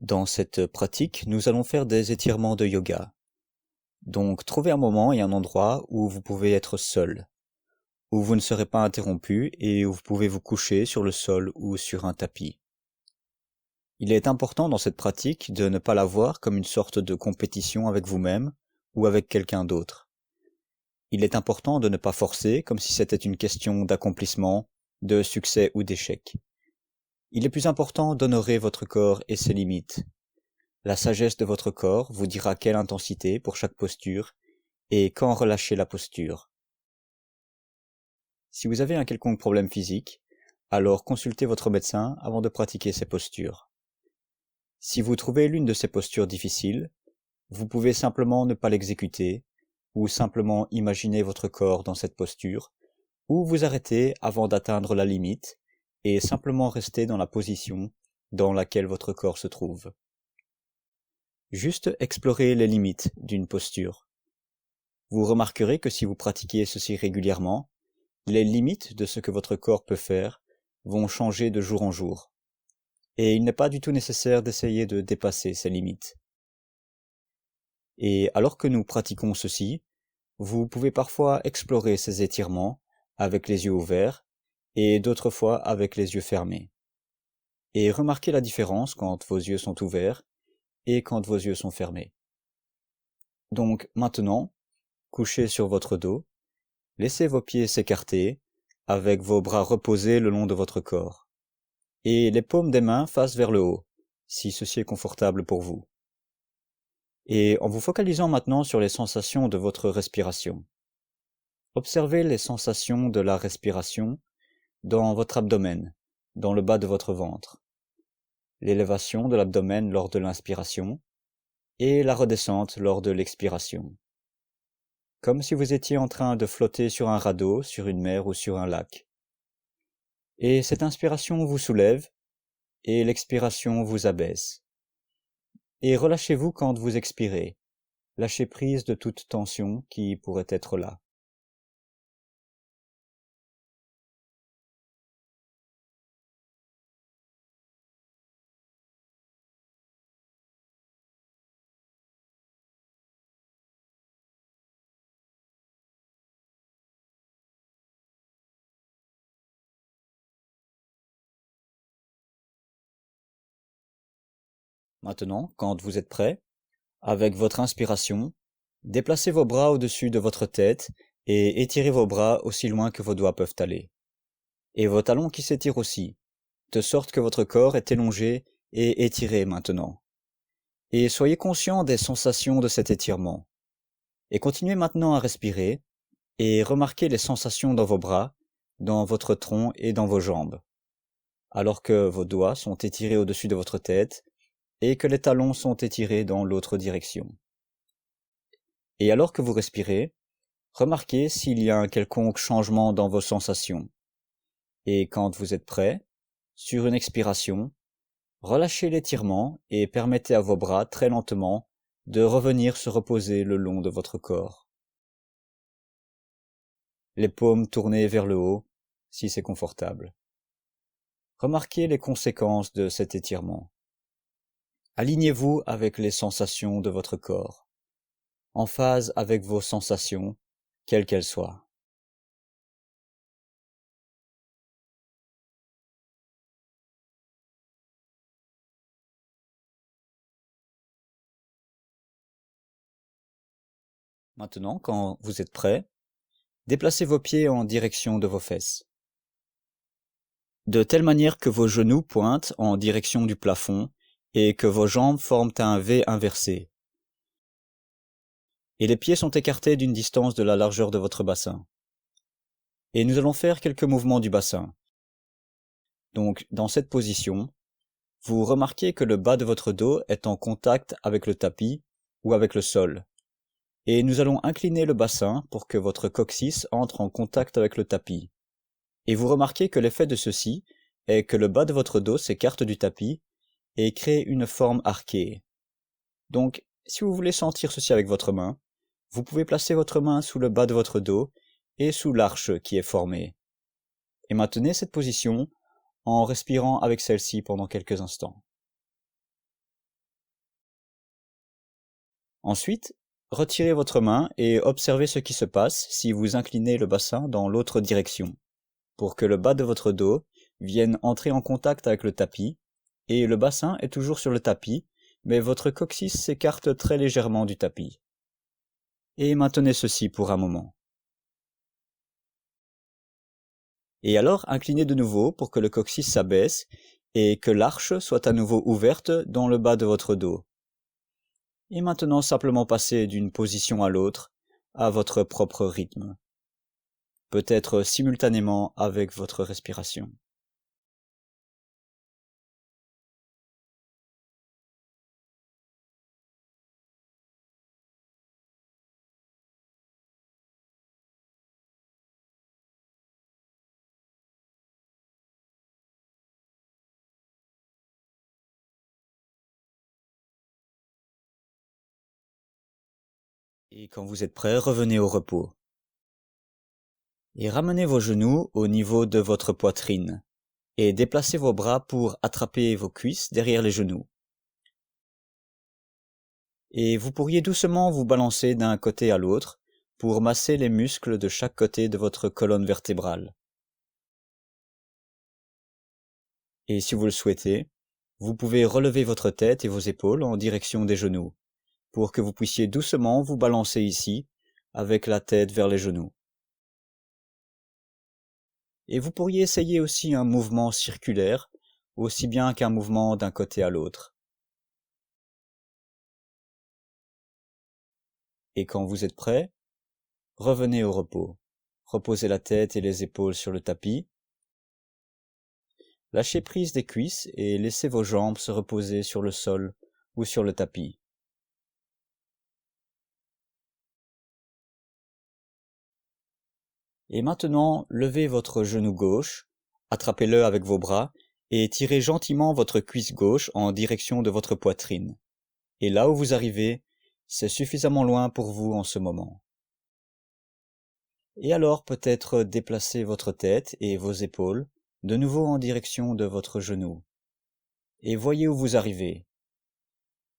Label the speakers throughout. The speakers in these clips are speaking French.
Speaker 1: Dans cette pratique, nous allons faire des étirements de yoga. Donc, trouvez un moment et un endroit où vous pouvez être seul, où vous ne serez pas interrompu et où vous pouvez vous coucher sur le sol ou sur un tapis. Il est important dans cette pratique de ne pas la voir comme une sorte de compétition avec vous-même ou avec quelqu'un d'autre. Il est important de ne pas forcer comme si c'était une question d'accomplissement, de succès ou d'échec. Il est plus important d'honorer votre corps et ses limites. La sagesse de votre corps vous dira quelle intensité pour chaque posture et quand relâcher la posture. Si vous avez un quelconque problème physique, alors consultez votre médecin avant de pratiquer ces postures. Si vous trouvez l'une de ces postures difficiles, vous pouvez simplement ne pas l'exécuter ou simplement imaginer votre corps dans cette posture ou vous arrêter avant d'atteindre la limite et simplement rester dans la position dans laquelle votre corps se trouve. Juste explorer les limites d'une posture. Vous remarquerez que si vous pratiquez ceci régulièrement, les limites de ce que votre corps peut faire vont changer de jour en jour. Et il n'est pas du tout nécessaire d'essayer de dépasser ces limites. Et alors que nous pratiquons ceci, vous pouvez parfois explorer ces étirements avec les yeux ouverts et d'autres fois avec les yeux fermés. Et remarquez la différence quand vos yeux sont ouverts et quand vos yeux sont fermés. Donc maintenant, couchez sur votre dos, laissez vos pieds s'écarter avec vos bras reposés le long de votre corps et les paumes des mains face vers le haut, si ceci est confortable pour vous. Et en vous focalisant maintenant sur les sensations de votre respiration. Observez les sensations de la respiration dans votre abdomen, dans le bas de votre ventre, l'élévation de l'abdomen lors de l'inspiration et la redescente lors de l'expiration. Comme si vous étiez en train de flotter sur un radeau, sur une mer ou sur un lac. Et cette inspiration vous soulève et l'expiration vous abaisse. Et relâchez-vous quand vous expirez. Lâchez prise de toute tension qui pourrait être là. Maintenant, quand vous êtes prêt, avec votre inspiration, déplacez vos bras au-dessus de votre tête et étirez vos bras aussi loin que vos doigts peuvent aller. Et vos talons qui s'étirent aussi, de sorte que votre corps est élongé et étiré maintenant. Et soyez conscient des sensations de cet étirement. Et continuez maintenant à respirer et remarquez les sensations dans vos bras, dans votre tronc et dans vos jambes, alors que vos doigts sont étirés au-dessus de votre tête et que les talons sont étirés dans l'autre direction. Et alors que vous respirez, remarquez s'il y a un quelconque changement dans vos sensations. Et quand vous êtes prêt, sur une expiration, relâchez l'étirement et permettez à vos bras très lentement de revenir se reposer le long de votre corps. Les paumes tournées vers le haut, si c'est confortable. Remarquez les conséquences de cet étirement. Alignez-vous avec les sensations de votre corps, en phase avec vos sensations, quelles qu'elles soient. Maintenant, quand vous êtes prêt, déplacez vos pieds en direction de vos fesses, de telle manière que vos genoux pointent en direction du plafond et que vos jambes forment un V inversé. Et les pieds sont écartés d'une distance de la largeur de votre bassin. Et nous allons faire quelques mouvements du bassin. Donc, dans cette position, vous remarquez que le bas de votre dos est en contact avec le tapis ou avec le sol. Et nous allons incliner le bassin pour que votre coccyx entre en contact avec le tapis. Et vous remarquez que l'effet de ceci est que le bas de votre dos s'écarte du tapis et crée une forme arquée. Donc, si vous voulez sentir ceci avec votre main, vous pouvez placer votre main sous le bas de votre dos et sous l'arche qui est formée. Et maintenez cette position en respirant avec celle-ci pendant quelques instants. Ensuite, retirez votre main et observez ce qui se passe si vous inclinez le bassin dans l'autre direction, pour que le bas de votre dos vienne entrer en contact avec le tapis, et le bassin est toujours sur le tapis, mais votre coccyx s'écarte très légèrement du tapis. Et maintenez ceci pour un moment. Et alors, inclinez de nouveau pour que le coccyx s'abaisse et que l'arche soit à nouveau ouverte dans le bas de votre dos. Et maintenant, simplement passez d'une position à l'autre à votre propre rythme, peut-être simultanément avec votre respiration. Et quand vous êtes prêt, revenez au repos. Et ramenez vos genoux au niveau de votre poitrine, et déplacez vos bras pour attraper vos cuisses derrière les genoux. Et vous pourriez doucement vous balancer d'un côté à l'autre pour masser les muscles de chaque côté de votre colonne vertébrale. Et si vous le souhaitez, vous pouvez relever votre tête et vos épaules en direction des genoux, pour que vous puissiez doucement vous balancer ici, avec la tête vers les genoux. Et vous pourriez essayer aussi un mouvement circulaire, aussi bien qu'un mouvement d'un côté à l'autre. Et quand vous êtes prêt, revenez au repos. Reposez la tête et les épaules sur le tapis. Lâchez prise des cuisses et laissez vos jambes se reposer sur le sol ou sur le tapis. Et maintenant, levez votre genou gauche, attrapez-le avec vos bras et tirez gentiment votre cuisse gauche en direction de votre poitrine. Et là où vous arrivez, c'est suffisamment loin pour vous en ce moment. Et alors peut-être déplacez votre tête et vos épaules de nouveau en direction de votre genou. Et voyez où vous arrivez,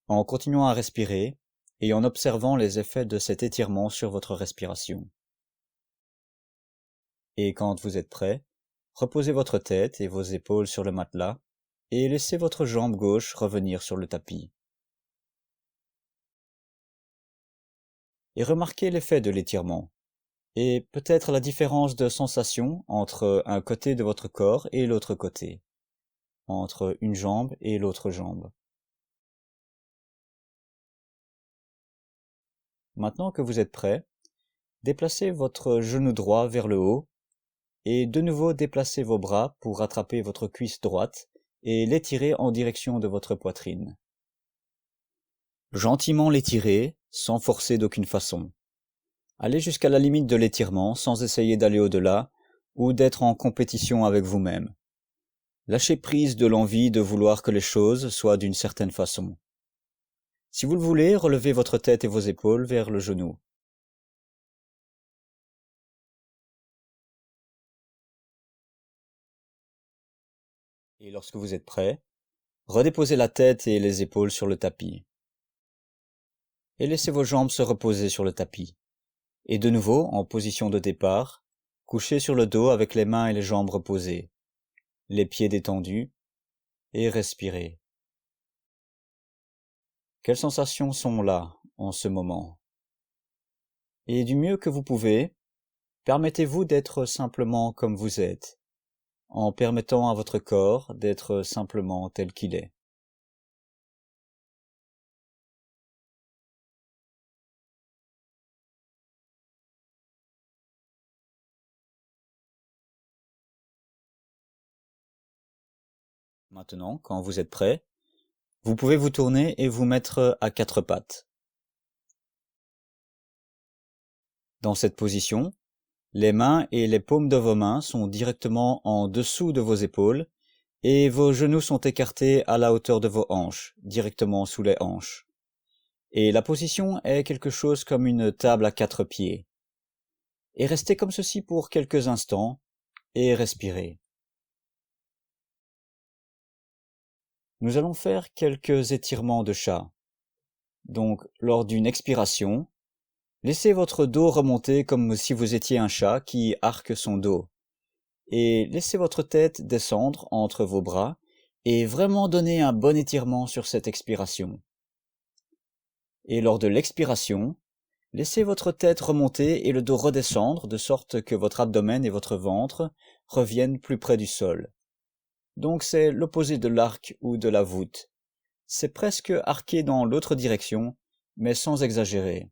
Speaker 1: en continuant à respirer et en observant les effets de cet étirement sur votre respiration. Et quand vous êtes prêt, reposez votre tête et vos épaules sur le matelas et laissez votre jambe gauche revenir sur le tapis. Et remarquez l'effet de l'étirement, et peut-être la différence de sensation entre un côté de votre corps et l'autre côté, entre une jambe et l'autre jambe. Maintenant que vous êtes prêt, déplacez votre genou droit vers le haut et de nouveau déplacez vos bras pour attraper votre cuisse droite et l'étirer en direction de votre poitrine. Gentiment l'étirer, sans forcer d'aucune façon. Allez jusqu'à la limite de l'étirement sans essayer d'aller au-delà ou d'être en compétition avec vous-même. Lâchez prise de l'envie de vouloir que les choses soient d'une certaine façon. Si vous le voulez, relevez votre tête et vos épaules vers le genou. Et lorsque vous êtes prêt, redéposez la tête et les épaules sur le tapis. Et laissez vos jambes se reposer sur le tapis. Et de nouveau, en position de départ, couchez sur le dos avec les mains et les jambes reposées, les pieds détendus, et respirez. Quelles sensations sont là, en ce moment? Et du mieux que vous pouvez, permettez-vous d'être simplement comme vous êtes, en permettant à votre corps d'être simplement tel qu'il est. Maintenant, quand vous êtes prêt, vous pouvez vous tourner et vous mettre à quatre pattes. Dans cette position, les mains et les paumes de vos mains sont directement en dessous de vos épaules et vos genoux sont écartés à la hauteur de vos hanches, directement sous les hanches. Et la position est quelque chose comme une table à quatre pieds. Et restez comme ceci pour quelques instants et respirez. Nous allons faire quelques étirements de chat. Donc, lors d'une expiration, laissez votre dos remonter comme si vous étiez un chat qui arque son dos. Et laissez votre tête descendre entre vos bras et vraiment donner un bon étirement sur cette expiration. Et lors de l'expiration, laissez votre tête remonter et le dos redescendre de sorte que votre abdomen et votre ventre reviennent plus près du sol. Donc c'est l'opposé de l'arc ou de la voûte. C'est presque arqué dans l'autre direction, mais sans exagérer.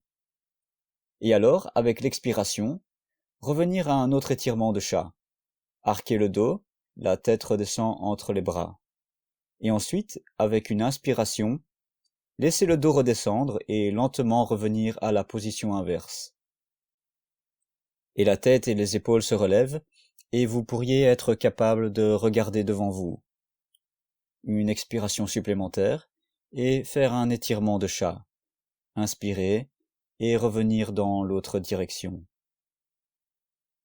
Speaker 1: Et alors, avec l'expiration, revenir à un autre étirement de chat. Arquez le dos, la tête redescend entre les bras. Et ensuite, avec une inspiration, laissez le dos redescendre et lentement revenir à la position inverse. Et la tête et les épaules se relèvent, et vous pourriez être capable de regarder devant vous. Une expiration supplémentaire, et faire un étirement de chat. Inspirez, et revenir dans l'autre direction.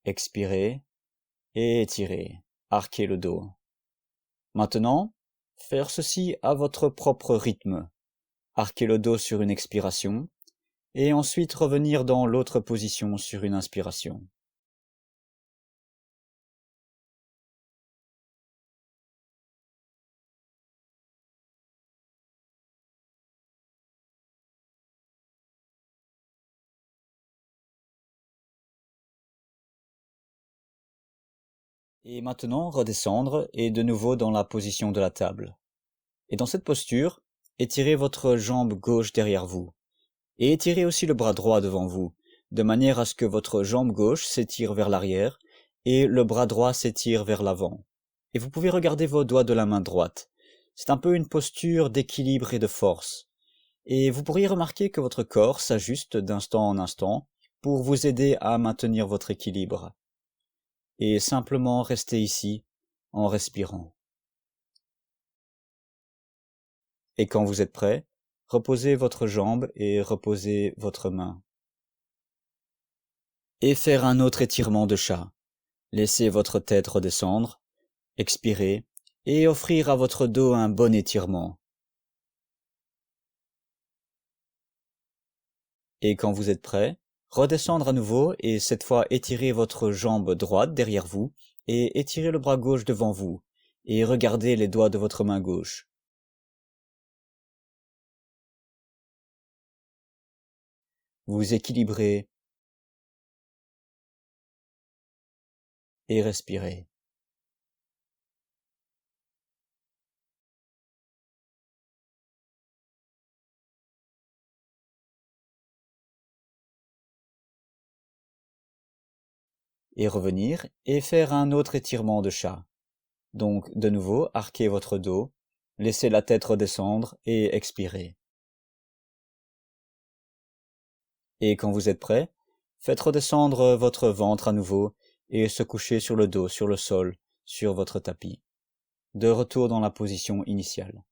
Speaker 1: Expirez, et étirez. Arquez le dos. Maintenant, faire ceci à votre propre rythme. Arquez le dos sur une expiration, et ensuite revenir dans l'autre position sur une inspiration. Et maintenant, redescendre et de nouveau dans la position de la table. Et dans cette posture, étirez votre jambe gauche derrière vous. Et étirez aussi le bras droit devant vous, de manière à ce que votre jambe gauche s'étire vers l'arrière et le bras droit s'étire vers l'avant. Et vous pouvez regarder vos doigts de la main droite. C'est un peu une posture d'équilibre et de force. Et vous pourriez remarquer que votre corps s'ajuste d'instant en instant pour vous aider à maintenir votre équilibre. Et simplement restez ici en respirant. Et quand vous êtes prêt, reposez votre jambe et reposez votre main. Et faire un autre étirement de chat. Laissez votre tête redescendre, expirez et offrir à votre dos un bon étirement. Et quand vous êtes prêt, redescendre à nouveau et cette fois étirez votre jambe droite derrière vous et étirez le bras gauche devant vous et regardez les doigts de votre main gauche. Vous équilibrez et respirez. Et revenir et faire un autre étirement de chat. Donc, de nouveau, arquez votre dos, laissez la tête redescendre et expirez. Et quand vous êtes prêt, faites redescendre votre ventre à nouveau et se coucher sur le dos, sur le sol, sur votre tapis. De retour dans la position initiale.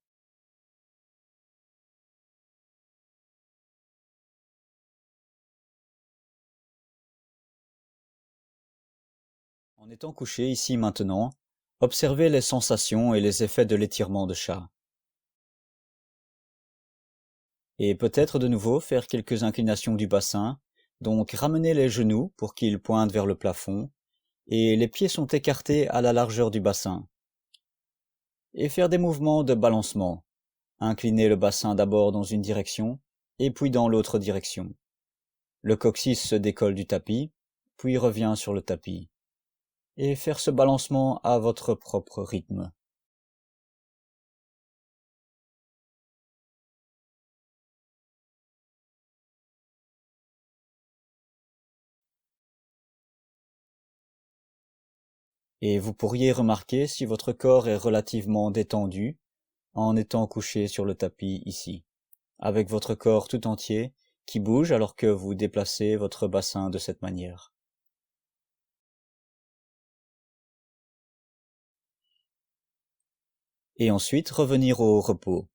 Speaker 1: En étant couché ici maintenant, observez les sensations et les effets de l'étirement de chat. Et peut-être de nouveau faire quelques inclinations du bassin, donc ramenez les genoux pour qu'ils pointent vers le plafond, et les pieds sont écartés à la largeur du bassin. Et faire des mouvements de balancement. Inclinez le bassin d'abord dans une direction, et puis dans l'autre direction. Le coccyx se décolle du tapis, puis revient sur le tapis. Et faire ce balancement à votre propre rythme. Et vous pourriez remarquer si votre corps est relativement détendu en étant couché sur le tapis ici, avec votre corps tout entier qui bouge alors que vous déplacez votre bassin de cette manière. Et ensuite revenir au repos.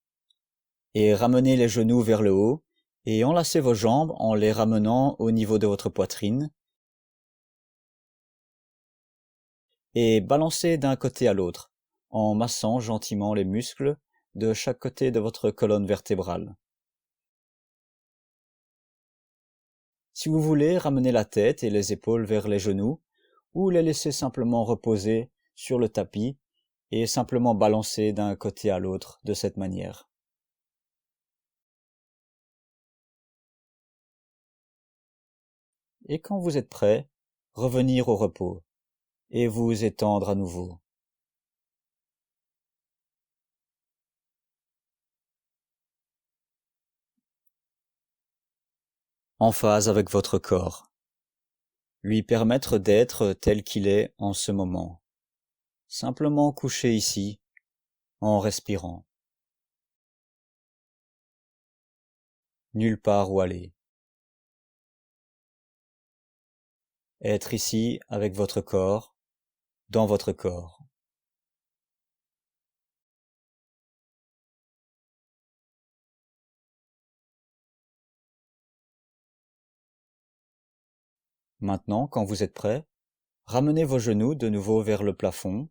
Speaker 1: Et ramener les genoux vers le haut et enlacez vos jambes en les ramenant au niveau de votre poitrine et balancez d'un côté à l'autre en massant gentiment les muscles de chaque côté de votre colonne vertébrale. Si vous voulez, ramenez la tête et les épaules vers les genoux, ou les laisser simplement reposer sur le tapis et simplement balancer d'un côté à l'autre de cette manière. Et quand vous êtes prêt, revenir au repos et vous étendre à nouveau. En phase avec votre corps. Lui permettre d'être tel qu'il est en ce moment. Simplement couché ici, en respirant. Nulle part où aller. Être ici avec votre corps, dans votre corps. Maintenant, quand vous êtes prêt, ramenez vos genoux de nouveau vers le plafond,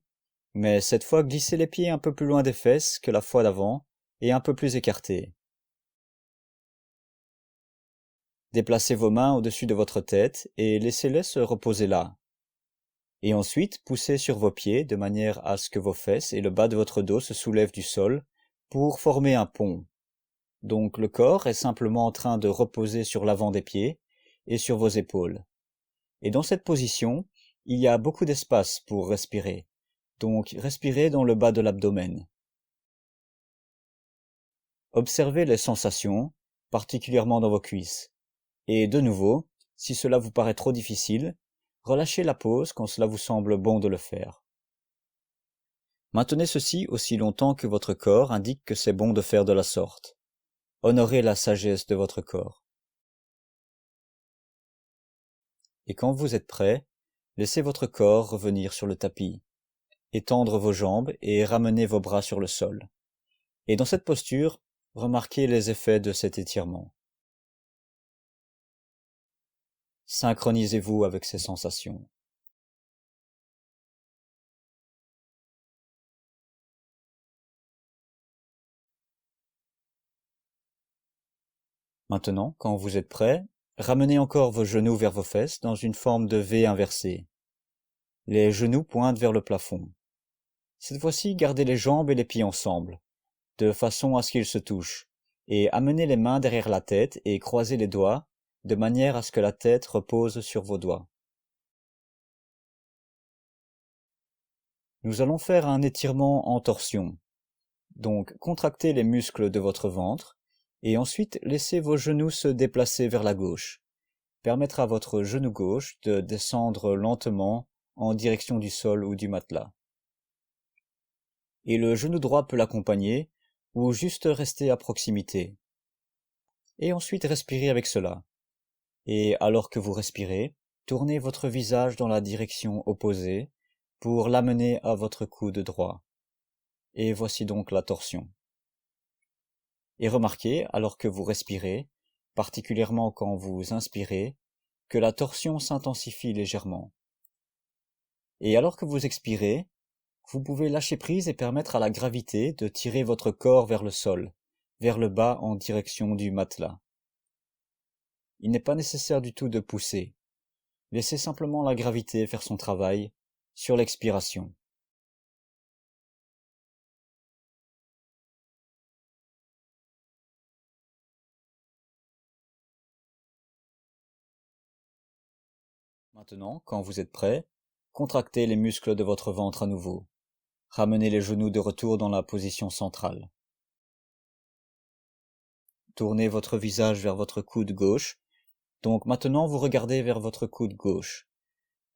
Speaker 1: mais cette fois glissez les pieds un peu plus loin des fesses que la fois d'avant et un peu plus écartés. Déplacez vos mains au-dessus de votre tête et laissez-les se reposer là. Et ensuite, poussez sur vos pieds de manière à ce que vos fesses et le bas de votre dos se soulèvent du sol pour former un pont. Donc le corps est simplement en train de reposer sur l'avant des pieds et sur vos épaules. Et dans cette position, il y a beaucoup d'espace pour respirer. Donc respirez dans le bas de l'abdomen. Observez les sensations, particulièrement dans vos cuisses. Et de nouveau, si cela vous paraît trop difficile, relâchez la pause quand cela vous semble bon de le faire. Maintenez ceci aussi longtemps que votre corps indique que c'est bon de faire de la sorte. Honorez la sagesse de votre corps. Et quand vous êtes prêt, laissez votre corps revenir sur le tapis. Étendre vos jambes et ramener vos bras sur le sol. Et dans cette posture, remarquez les effets de cet étirement. Synchronisez-vous avec ces sensations. Maintenant, quand vous êtes prêt, ramenez encore vos genoux vers vos fesses dans une forme de V inversée. Les genoux pointent vers le plafond. Cette fois-ci, gardez les jambes et les pieds ensemble, de façon à ce qu'ils se touchent, et amenez les mains derrière la tête et croisez les doigts, de manière à ce que la tête repose sur vos doigts. Nous allons faire un étirement en torsion. Donc, contractez les muscles de votre ventre, et ensuite laissez vos genoux se déplacer vers la gauche. Permettre à votre genou gauche de descendre lentement en direction du sol ou du matelas. Et le genou droit peut l'accompagner, ou juste rester à proximité. Et ensuite respirez avec cela. Et alors que vous respirez, tournez votre visage dans la direction opposée pour l'amener à votre coude droit. Et voici donc la torsion. Et remarquez, alors que vous respirez, particulièrement quand vous inspirez, que la torsion s'intensifie légèrement. Et alors que vous expirez, vous pouvez lâcher prise et permettre à la gravité de tirer votre corps vers le sol, vers le bas en direction du matelas. Il n'est pas nécessaire du tout de pousser. Laissez simplement la gravité faire son travail sur l'expiration. Maintenant, quand vous êtes prêt, contractez les muscles de votre ventre à nouveau. Ramenez les genoux de retour dans la position centrale. Tournez votre visage vers votre coude gauche. Donc maintenant, vous regardez vers votre coude gauche.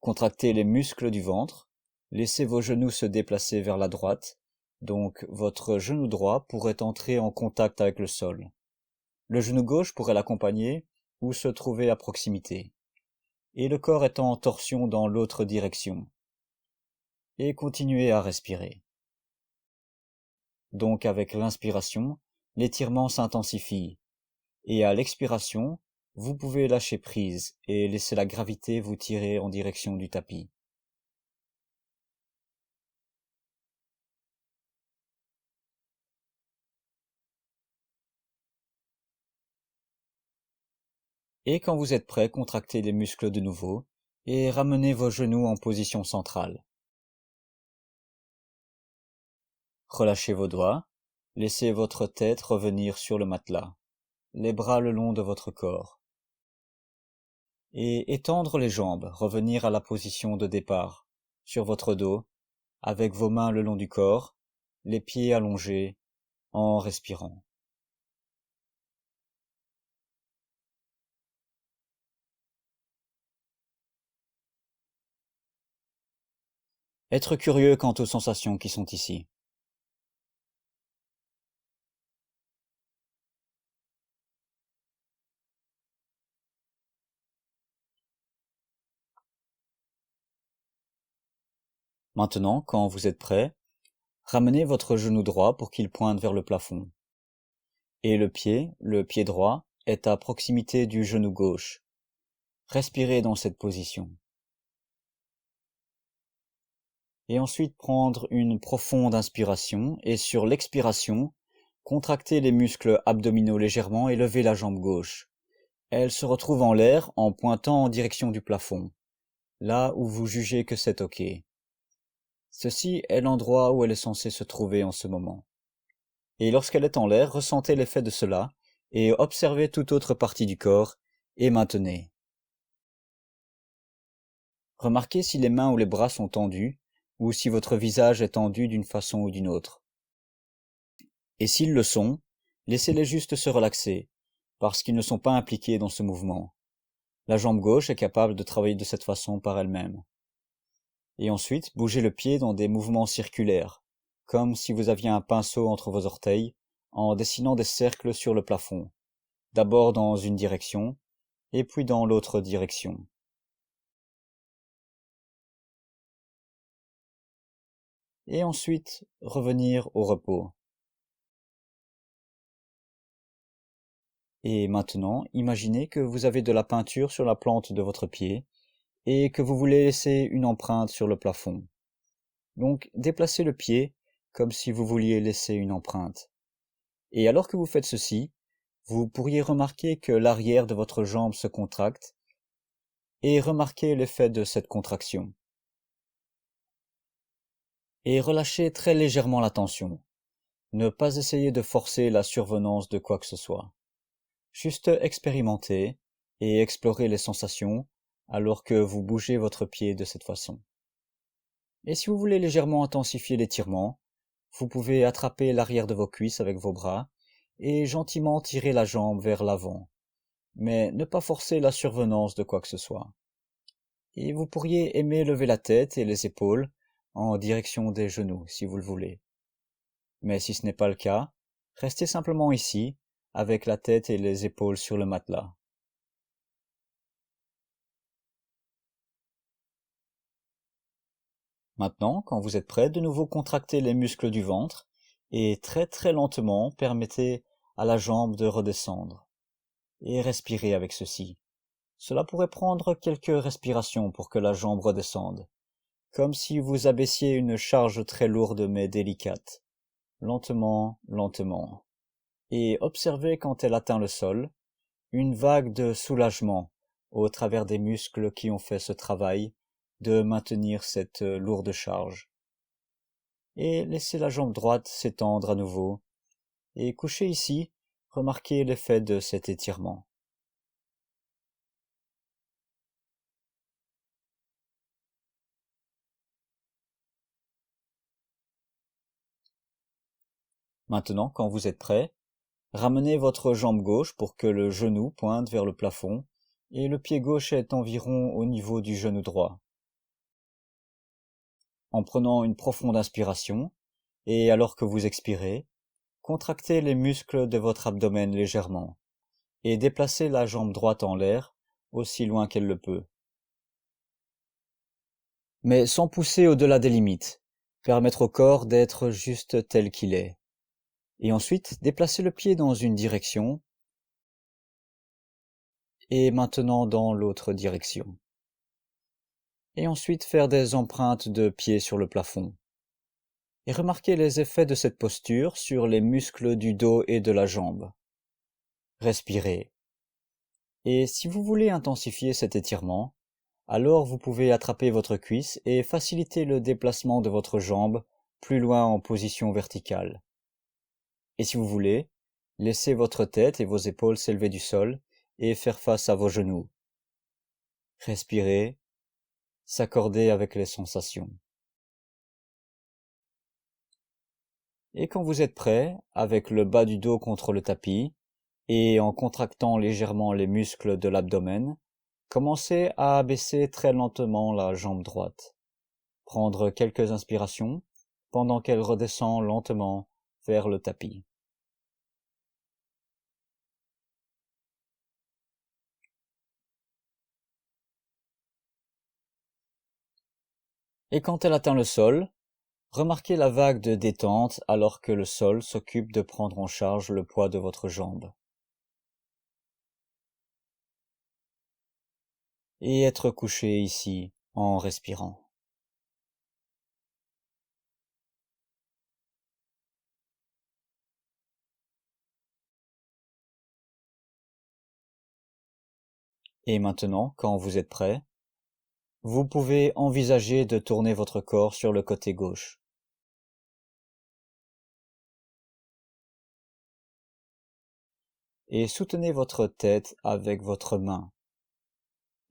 Speaker 1: Contractez les muscles du ventre. Laissez vos genoux se déplacer vers la droite. Donc votre genou droit pourrait entrer en contact avec le sol. Le genou gauche pourrait l'accompagner ou se trouver à proximité. Et le corps étant en torsion dans l'autre direction. Et continuez à respirer. Donc avec l'inspiration, l'étirement s'intensifie. Et à l'expiration, vous pouvez lâcher prise et laisser la gravité vous tirer en direction du tapis. Et quand vous êtes prêt, contractez les muscles de nouveau et ramenez vos genoux en position centrale. Relâchez vos doigts, laissez votre tête revenir sur le matelas, les bras le long de votre corps. Et étendre les jambes, revenir à la position de départ, sur votre dos, avec vos mains le long du corps, les pieds allongés, en respirant. Être curieux quant aux sensations qui sont ici. Maintenant, quand vous êtes prêt, ramenez votre genou droit pour qu'il pointe vers le plafond. Et le pied droit, est à proximité du genou gauche. Respirez dans cette position. Et ensuite prendre une profonde inspiration et sur l'expiration, contractez les muscles abdominaux légèrement et levez la jambe gauche. Elle se retrouve en l'air en pointant en direction du plafond, là où vous jugez que c'est OK. Ceci est l'endroit où elle est censée se trouver en ce moment. Et lorsqu'elle est en l'air, ressentez l'effet de cela et observez toute autre partie du corps et maintenez. Remarquez si les mains ou les bras sont tendus ou si votre visage est tendu d'une façon ou d'une autre. Et s'ils le sont, laissez-les juste se relaxer, parce qu'ils ne sont pas impliqués dans ce mouvement. La jambe gauche est capable de travailler de cette façon par elle-même. Et ensuite, bougez le pied dans des mouvements circulaires, comme si vous aviez un pinceau entre vos orteils, en dessinant des cercles sur le plafond, d'abord dans une direction, et puis dans l'autre direction. Et ensuite, revenir au repos. Et maintenant, imaginez que vous avez de la peinture sur la plante de votre pied, et que vous voulez laisser une empreinte sur le plafond. Donc, déplacez le pied comme si vous vouliez laisser une empreinte. Et alors que vous faites ceci, vous pourriez remarquer que l'arrière de votre jambe se contracte et remarquez l'effet de cette contraction. Et relâchez très légèrement la tension. Ne pas essayer de forcer la survenance de quoi que ce soit. Juste expérimenter et explorer les sensations alors que vous bougez votre pied de cette façon. Et si vous voulez légèrement intensifier l'étirement, vous pouvez attraper l'arrière de vos cuisses avec vos bras et gentiment tirer la jambe vers l'avant, mais ne pas forcer la survenance de quoi que ce soit. Et vous pourriez aimer lever la tête et les épaules en direction des genoux si vous le voulez. Mais si ce n'est pas le cas, restez simplement ici avec la tête et les épaules sur le matelas. Maintenant, quand vous êtes prêt, de nouveau contractez les muscles du ventre et très très lentement permettez à la jambe de redescendre. Et respirez avec ceci. Cela pourrait prendre quelques respirations pour que la jambe redescende, comme si vous abaissiez une charge très lourde mais délicate. Lentement, lentement. Et observez quand elle atteint le sol, une vague de soulagement au travers des muscles qui ont fait ce travail de maintenir cette lourde charge. Et laissez la jambe droite s'étendre à nouveau, et couchez ici, remarquez l'effet de cet étirement. Maintenant, quand vous êtes prêt, ramenez votre jambe gauche pour que le genou pointe vers le plafond et le pied gauche est environ au niveau du genou droit. En prenant une profonde inspiration, et alors que vous expirez, contractez les muscles de votre abdomen légèrement et déplacez la jambe droite en l'air aussi loin qu'elle le peut. Mais sans pousser au-delà des limites, permettre au corps d'être juste tel qu'il est. Et ensuite, déplacez le pied dans une direction et maintenant dans l'autre direction. Et ensuite faire des empreintes de pied sur le plafond. Et remarquez les effets de cette posture sur les muscles du dos et de la jambe. Respirez. Et si vous voulez intensifier cet étirement, alors vous pouvez attraper votre cuisse et faciliter le déplacement de votre jambe plus loin en position verticale. Et si vous voulez, laissez votre tête et vos épaules s'élever du sol et faire face à vos genoux. Respirez, s'accorder avec les sensations. Et quand vous êtes prêt, avec le bas du dos contre le tapis, et en contractant légèrement les muscles de l'abdomen, commencez à abaisser très lentement la jambe droite. Prendre quelques inspirations pendant qu'elle redescend lentement vers le tapis. Et quand elle atteint le sol, remarquez la vague de détente alors que le sol s'occupe de prendre en charge le poids de votre jambe. Et être couché ici en respirant. Et maintenant, quand vous êtes prêt, vous pouvez envisager de tourner votre corps sur le côté gauche. Et soutenez votre tête avec votre main.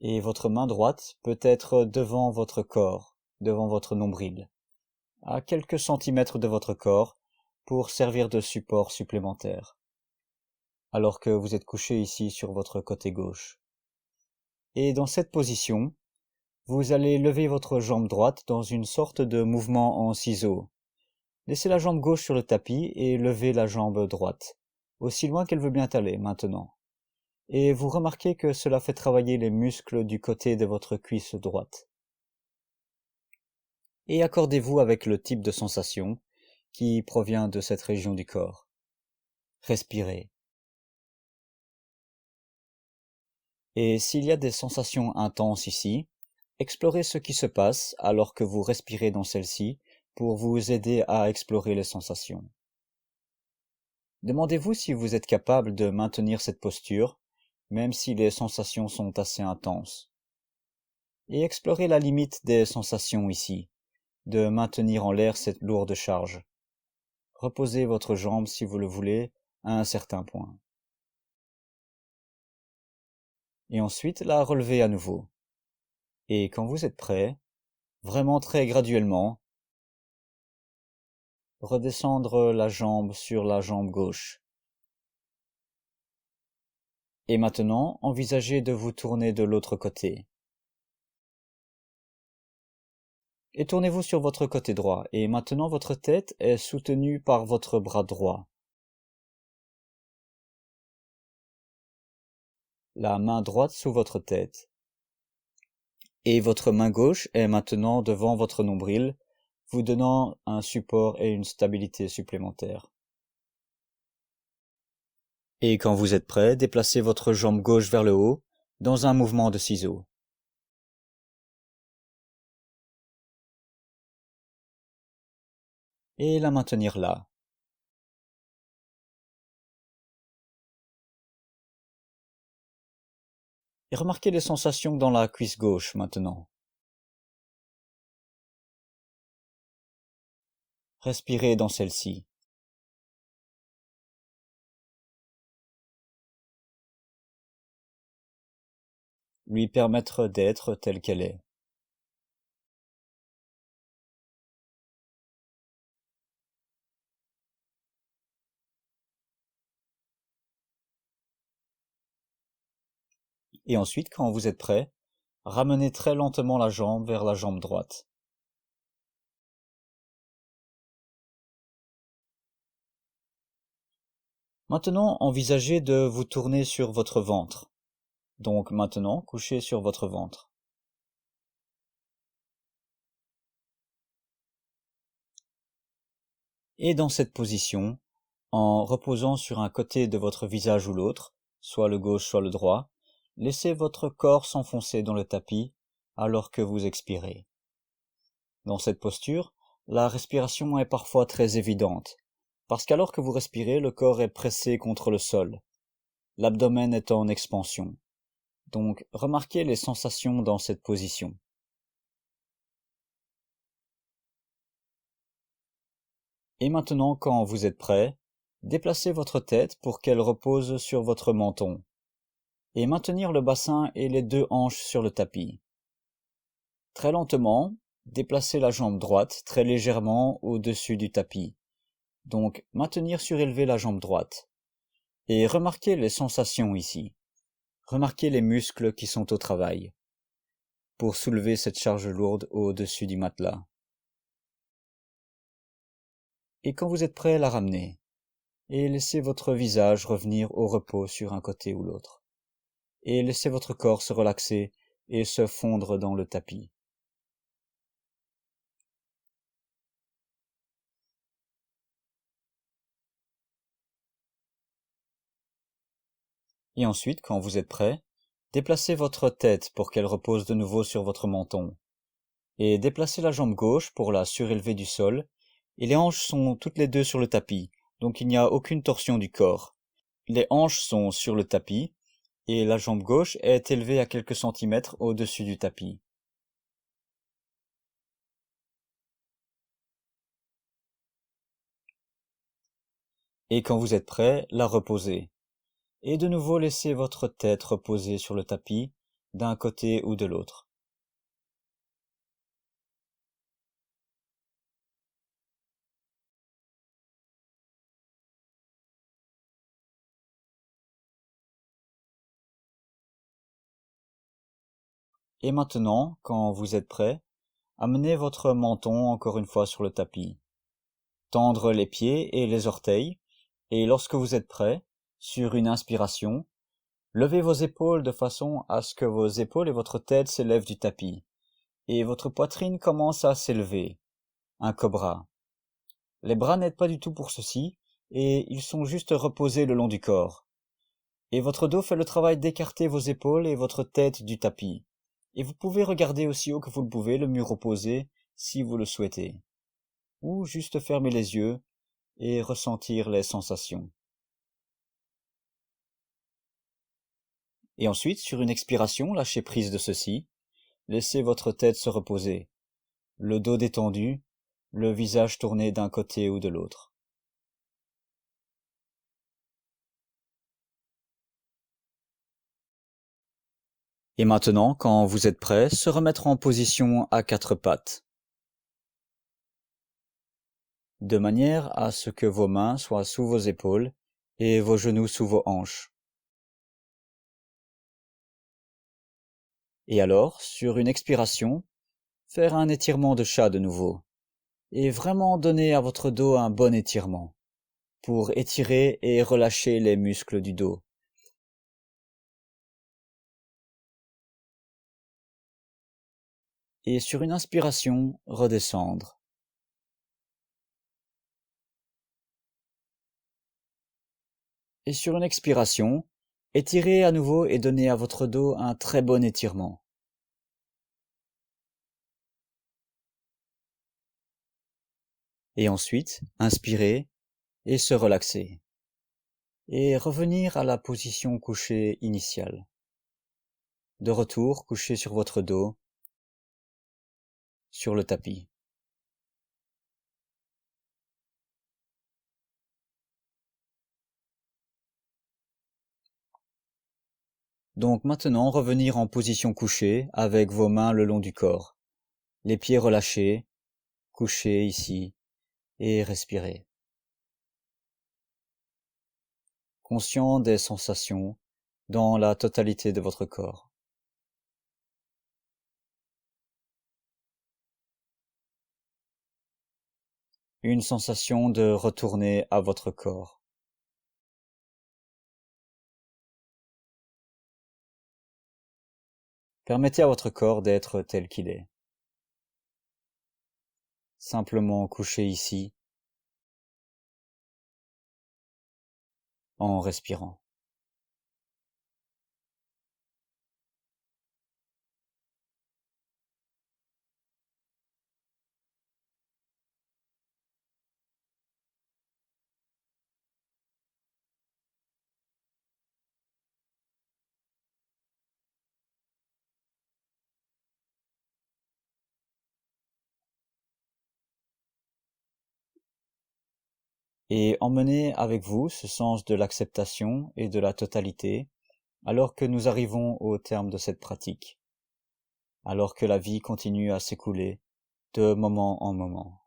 Speaker 1: Et votre main droite peut être devant votre corps, devant votre nombril, à quelques centimètres de votre corps pour servir de support supplémentaire, alors que vous êtes couché ici sur votre côté gauche. Et dans cette position, vous allez lever votre jambe droite dans une sorte de mouvement en ciseaux. Laissez la jambe gauche sur le tapis et levez la jambe droite, aussi loin qu'elle veut bien aller maintenant. Et vous remarquez que cela fait travailler les muscles du côté de votre cuisse droite. Et accordez-vous avec le type de sensation qui provient de cette région du corps. Respirez. Et s'il y a des sensations intenses ici, explorez ce qui se passe alors que vous respirez dans celle-ci pour vous aider à explorer les sensations. Demandez-vous si vous êtes capable de maintenir cette posture, même si les sensations sont assez intenses. Et explorez la limite des sensations ici, de maintenir en l'air cette lourde charge. Reposez votre jambe si vous le voulez à un certain point. Et ensuite la relevez à nouveau. Et quand vous êtes prêt, vraiment très graduellement, redescendre la jambe sur la jambe gauche. Et maintenant, envisagez de vous tourner de l'autre côté. Et tournez-vous sur votre côté droit, et maintenant votre tête est soutenue par votre bras droit. La main droite sous votre tête. Et votre main gauche est maintenant devant votre nombril, vous donnant un support et une stabilité supplémentaires. Et quand vous êtes prêt, déplacez votre jambe gauche vers le haut, dans un mouvement de ciseaux. Et la maintenir là. Et remarquez les sensations dans la cuisse gauche maintenant. Respirez dans celle-ci. Lui permettre d'être telle qu'elle est. Et ensuite, quand vous êtes prêt, ramenez très lentement la jambe vers la jambe droite. Maintenant, envisagez de vous tourner sur votre ventre. Donc maintenant, couchez sur votre ventre. Et dans cette position, en reposant sur un côté de votre visage ou l'autre, soit le gauche, soit le droit, laissez votre corps s'enfoncer dans le tapis alors que vous expirez. Dans cette posture, la respiration est parfois très évidente, parce qu'alors que vous respirez, le corps est pressé contre le sol. L'abdomen est en expansion. Donc, remarquez les sensations dans cette position. Et maintenant, quand vous êtes prêt, déplacez votre tête pour qu'elle repose sur votre menton. Et maintenir le bassin et les deux hanches sur le tapis. Très lentement, déplacez la jambe droite très légèrement au-dessus du tapis. Donc, maintenir surélevé la jambe droite. Et remarquez les sensations ici. Remarquez les muscles qui sont au travail pour soulever cette charge lourde au-dessus du matelas. Et quand vous êtes prêt, la ramenez. Et laissez votre visage revenir au repos sur un côté ou l'autre. Et laissez votre corps se relaxer et se fondre dans le tapis. Et ensuite, quand vous êtes prêt, déplacez votre tête pour qu'elle repose de nouveau sur votre menton. Et déplacez la jambe gauche pour la surélever du sol. Et les hanches sont toutes les deux sur le tapis, donc il n'y a aucune torsion du corps. Les hanches sont sur le tapis, et la jambe gauche est élevée à quelques centimètres au-dessus du tapis. Et quand vous êtes prêt, la reposez. Et de nouveau laissez votre tête reposer sur le tapis, d'un côté ou de l'autre. Et maintenant, quand vous êtes prêt, amenez votre menton encore une fois sur le tapis. Tendre les pieds et les orteils, et lorsque vous êtes prêt, sur une inspiration, levez vos épaules de façon à ce que vos épaules et votre tête s'élèvent du tapis, et votre poitrine commence à s'élever, un cobra. Les bras n'aident pas du tout pour ceci, et ils sont juste reposés le long du corps. Et votre dos fait le travail d'écarter vos épaules et votre tête du tapis. Et vous pouvez regarder aussi haut que vous le pouvez, le mur opposé, si vous le souhaitez. Ou juste fermer les yeux et ressentir les sensations. Et ensuite, sur une expiration, lâchez prise de ceci. Laissez votre tête se reposer, le dos détendu, le visage tourné d'un côté ou de l'autre. Et maintenant, quand vous êtes prêt, se remettre en position à quatre pattes, de manière à ce que vos mains soient sous vos épaules et vos genoux sous vos hanches. Et alors, sur une expiration, faire un étirement de chat de nouveau, et vraiment donner à votre dos un bon étirement, pour étirer et relâcher les muscles du dos. Et sur une inspiration, redescendre. Et sur une expiration, étirez à nouveau et donnez à votre dos un très bon étirement. Et ensuite, inspirez et se relaxer. Et revenir à la position couchée initiale. De retour, couché sur votre dos, sur le tapis. Donc maintenant, revenir en position couchée avec vos mains le long du corps. Les pieds relâchés, couchés ici, et respirez. Conscient des sensations dans la totalité de votre corps. Une sensation de retourner à votre corps. Permettez à votre corps d'être tel qu'il est. Simplement couché ici, en respirant. et emmenez avec vous ce sens de l'acceptation et de la totalité alors que nous arrivons au terme de cette pratique, alors que la vie continue à s'écouler de moment en moment.